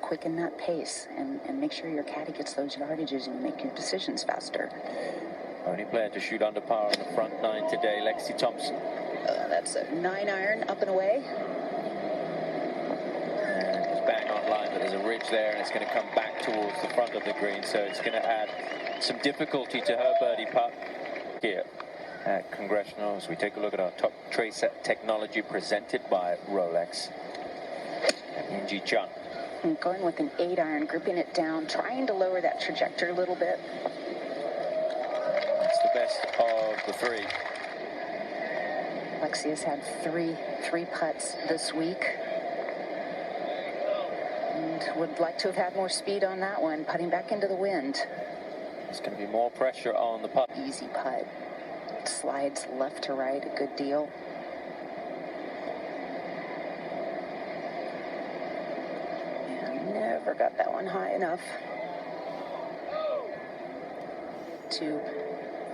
quicken that pace and make sure your caddy gets those yardages and make your decisions faster. Only player to shoot under par on the front nine today, Lexi Thompson. That's a 9-iron up and away. And it's bang on line, but there's a ridge there, and it's going to come back towards the front of the green, so it's going to add some difficulty to her birdie putt here at Congressional. As we take a look at our top trace technology presented by Rolex. And Gee CHUN. And going with an 8-iron, gripping it down, trying to lower that trajectory a little bit. That's the best of the three. Lexi has had three putts this week. And would like to have had more speed on that one, putting back into the wind. There's going to be more pressure on the putt. Easy putt. Slides left to right a good deal. And never got that one high enough. To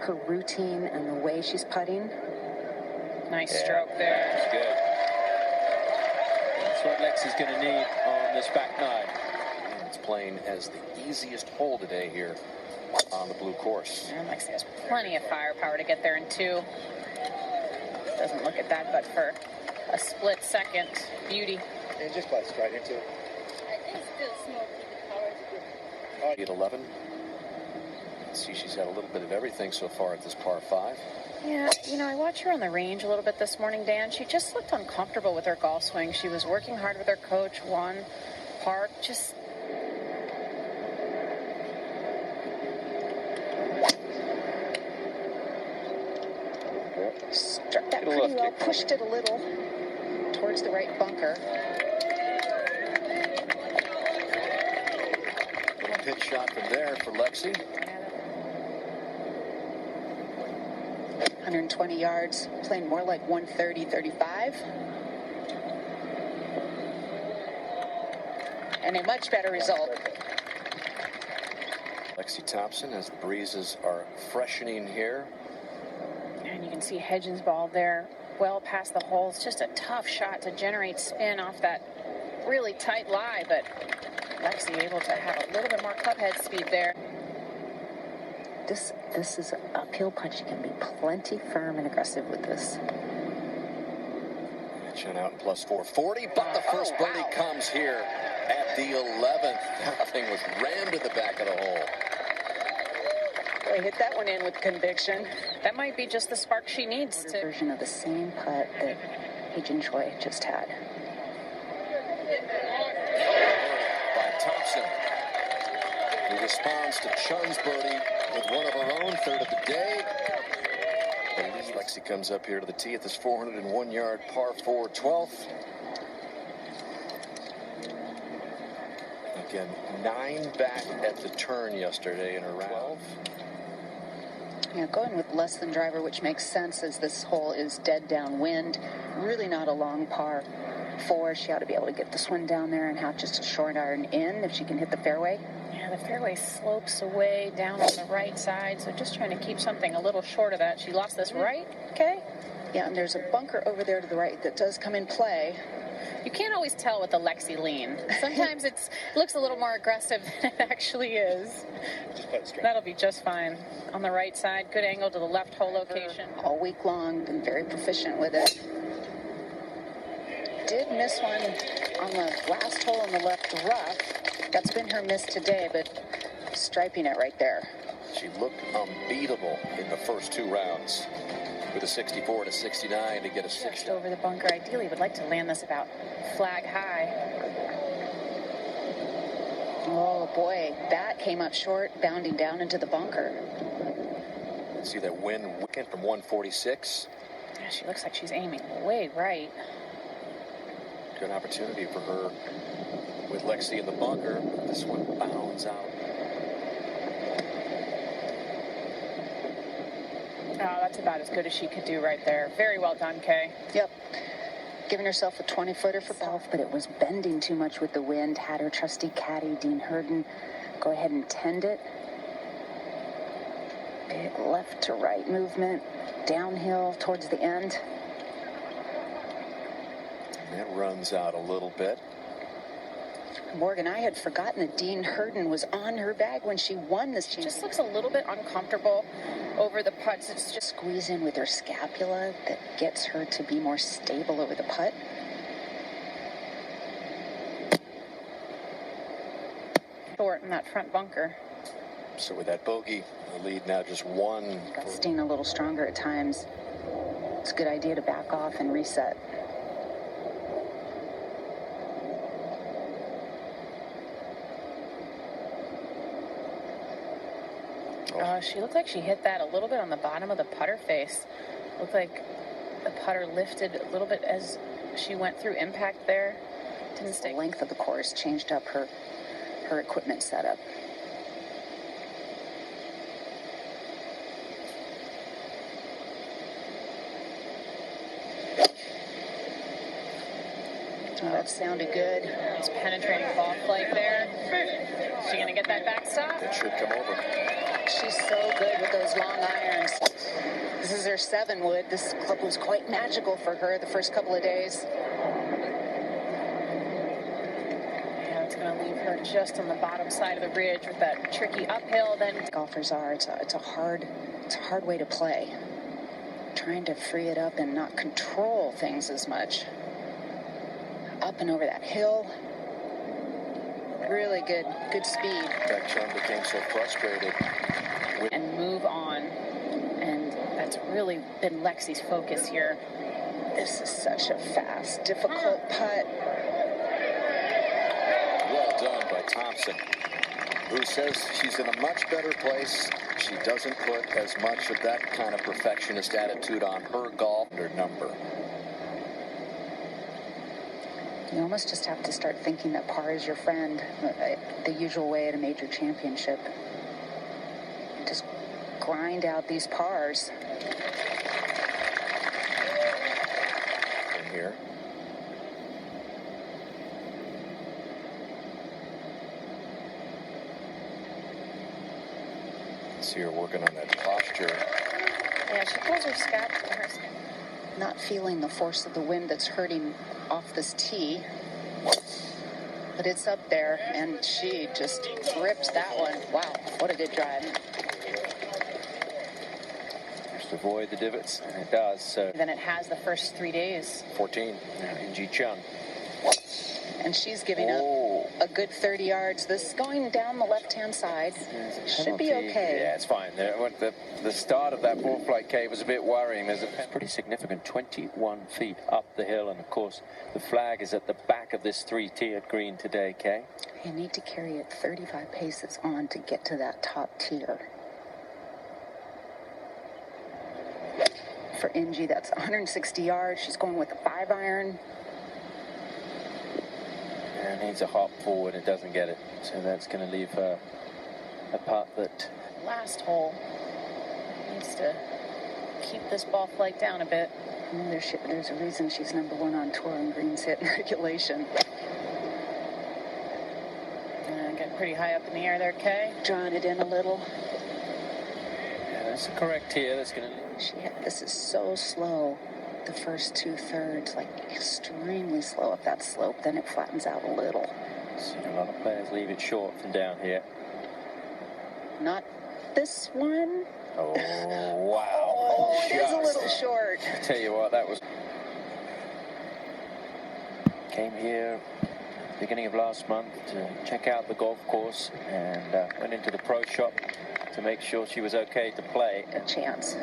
her routine and the way she's putting. Nice stroke there. That's good. That's what Lexi's going to need on this back nine. And it's playing as the easiest hole today here on the blue course. And Lexi has plenty of firepower to get there in two. Doesn't look at that, but for a split second, beauty. And just butts right into it. I think still smoky. The power is good. At 11. See, she's had a little bit of everything so far at this par 5. Yeah, you know, I watched her on the range a little bit this morning, Dan. She just looked uncomfortable with her golf swing. She was working hard with her coach, Juan Park. Just... Struck that pretty well, pushed it a little towards the right bunker. Little pitch shot from there for Lexi. 120 yards, playing more like 130, 35. And a much better result. Lexi Thompson, as the breezes are freshening here. And you can see Hedgen's ball there, well past the hole. It's just a tough shot to generate spin off that really tight lie, but Lexi able to have a little bit more clubhead speed there. This is an uphill putt. You can be plenty firm and aggressive with this. Chun out in plus 440, but the first birdie comes here at the 11th. That thing was rammed in the back of the hole. Boy, hit that one in with conviction. That might be just the spark she needs to... version of the same putt that Agent Choi just had. By Thompson, who responds to Chun's birdie with one of her own, third of the day. And Lexi comes up here to the tee at this 401-yard par 4 12th. Again, 9 back at the turn yesterday in her round. Yeah, going with less than driver, which makes sense as this hole is dead downwind. Really not a long par 4. She ought to be able to get this one down there and have just a short iron in if she can hit the fairway. Yeah, the fairway slopes away down on the right side, so just trying to keep something a little short of that. She lost this right, okay? Yeah, and there's a bunker over there to the right that does come in play. You can't always tell with the Lexi lean. Sometimes it looks a little more aggressive than it actually is. That'll be just fine. On the right side, good angle to the left hole location. All week long, been very proficient with it. Did miss one on the last hole in the left rough. That's been her miss today, but striping it right there. She looked unbeatable in the first 2 rounds with a 64 to 69 to get a 60. Just over the bunker. Ideally, would like to land this about flag high. Oh boy, that came up short, bounding down into the bunker. See that wind from 146. Yeah, she looks like she's aiming way right. Good opportunity for her with Lexi in the bunker. This one bounds out. Oh, that's about as good as she could do right there. Very well done, Kay. Yep. Giving herself a 20-footer for golf, but it was bending too much with the wind. Had her trusty caddy, Dean Herden, go ahead and tend it. Big left to right movement, downhill towards the end. And that runs out a little bit. Morgan, I had forgotten that Dean Herden was on her bag when she won this championship. Just looks a little bit uncomfortable over the putts. It's just Squeeze in with her scapula that gets her to be more stable over the putt. short in that front bunker. So with that bogey, the lead now just one. Gusting a little stronger at times. It's a good idea to back off and reset. She looked like she hit that a little bit on the bottom of the putter face. Looked like the putter lifted a little bit as she went through impact there. Didn't stay. The length of the course changed up her equipment setup. Oh, that sounded good. Nice penetrating ball flight there. Is she going to get that backstop? It should come over. She's so good with those long irons. This is her 7-wood. This club was quite magical for her the first couple of days. Yeah, it's going to leave her just on the bottom side of the ridge with that tricky uphill. Then Golfers are. It's a hard way to play. Trying to free it up and not control things as much. Up and over that hill. Really good speed. That Chun became so frustrated. and move on. And that's really been Lexi's focus here. This is such a fast, difficult putt. Well done by Thompson, who says she's in a much better place. She doesn't put as much of that kind of perfectionist attitude on her golf or number. You almost just have to start thinking that par is your friend, the usual way at a major championship. Just grind out these pars. In here. See her working on that posture. Yeah, she pulls her scap. Not feeling the force of the wind that's hurting off this tee. But it's up there, and she just ripped that one. Wow, what a good drive. Just avoid the divots, and it does. So Than it has the first 3 days. 14. in Gee CHUN. And she's giving up a good 30 yards. This is going down the left-hand side. Should be okay. Yeah, it's fine. The start of that ball flight cave was a bit worrying. There's a pretty significant 21 feet up the hill, and of course the flag is at the back of this 3-tiered green today, Kay. You need to carry it 35 paces on to get to that top tier. For Ingy, that's 160 yards. She's going with a 5-iron. And needs a hop forward, it doesn't get it. So that's going to leave her a putt that... Last hole needs to keep this ball flight down a bit. There's a reason she's number 1 on tour in greens hit and regulation. Getting pretty high up in the air there, Kay. Drawing it in a little. Yeah, that's the correct tier. That's going to... This is so slow. The first 2/3, like extremely slow up that slope. Then it flattens out a little. Seen a lot of players leave it short from down here. Not this one. Oh, wow. Oh, it is a little short. I tell you what, that was... Came here beginning of last month to check out the golf course and went into the pro shop to make sure she was okay to play. A chance.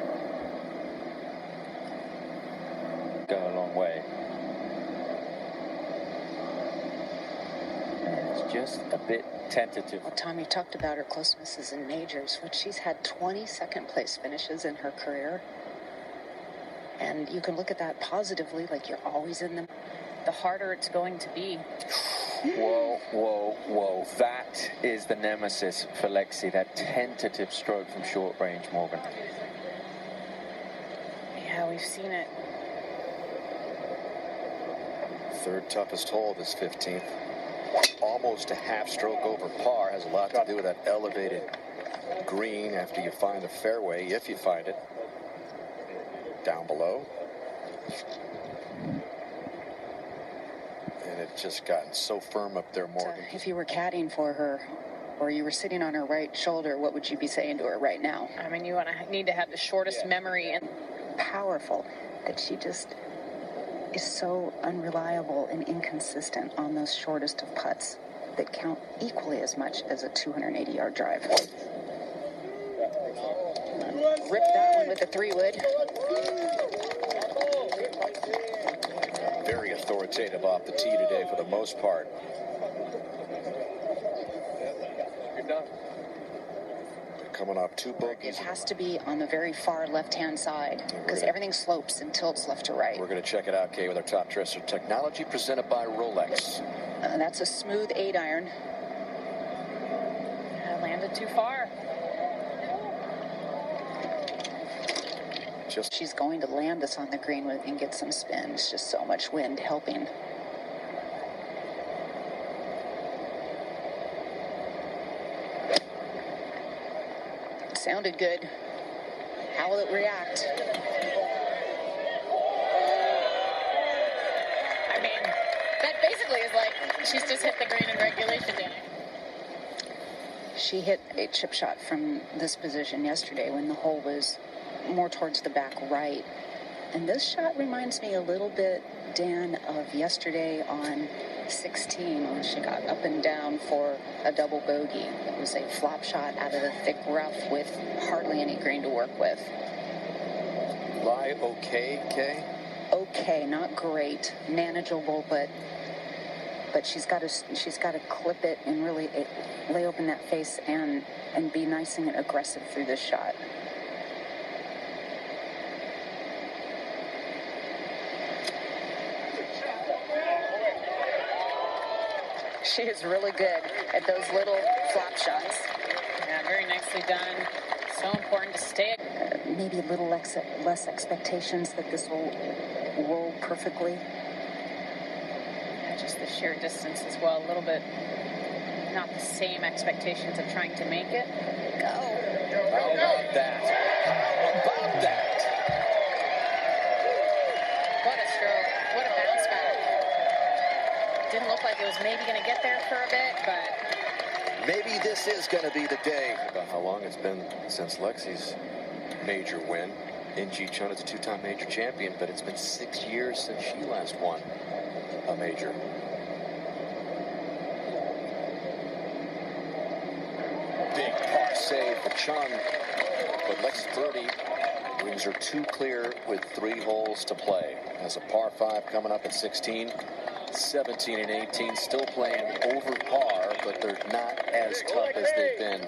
Go a long way. And it's just a bit tentative. Well, Tommy talked about her close misses in majors, which she's had 20 second-place finishes in her career. And you can look at that positively, like you're always in them. The harder it's going to be. Whoa, whoa, whoa. That is the nemesis for Lexi, that tentative stroke from short range, Morgan. Yeah, we've seen it. Third toughest hole, this 15th. Almost a half stroke over par. Has a lot to do with that elevated green after you find the fairway, if you find it. Down below. And it just gotten so firm up there, Morgan. If you were caddying for her, or you were sitting on her right shoulder, what would you be saying to her right now? I mean, you need to have the shortest memory. And powerful that she just is so unreliable and inconsistent on those shortest of putts that count equally as much as a 280-yard drive. Rip that one with a 3-wood. Very authoritative off the tee today for the most part. Coming off 2 bogeys. It has to be on the very far left-hand side because everything slopes and tilts left to right. We're going to check it out, Kay, with our top dresser technology presented by Rolex. That's a smooth 8-iron. Landed too far. She's going to land this on the green with and get some spin. It's just so much wind helping. Sounded good. How will it react? I mean, that basically is like she's just hit the green in regulation, Danny. She hit a chip shot from this position yesterday when the hole was more towards the back right. And this shot reminds me a little bit, Dan, of yesterday on 16 when she got up and down for a double bogey. It was a flop shot out of the thick rough with hardly any green to work with. Lie okay, Kay? Okay, not great, manageable, but she's got to clip it and really lay open that face and be nice and aggressive through this shot. She is really good at those little flop shots. Yeah, very nicely done. So important to stay. Maybe a little less expectations that this will roll perfectly. Yeah, just the sheer distance as well. A little bit, not the same expectations of trying to make it. Go. How about that? How about that? What a stroke. What a bounce back. Didn't look like it was maybe going to get there for a bit, but maybe this is going to be the day. About how long it's been since Lexi's major win. Gee CHUN is a 2-time major champion, but it's been 6 years since she last won a major. Big par save for CHUN, but Lexi's birdie brings her 2 clear with 3 holes to play. Has a par 5 coming up at 16. 17 and 18 still playing over par, but they're not as tough as they've been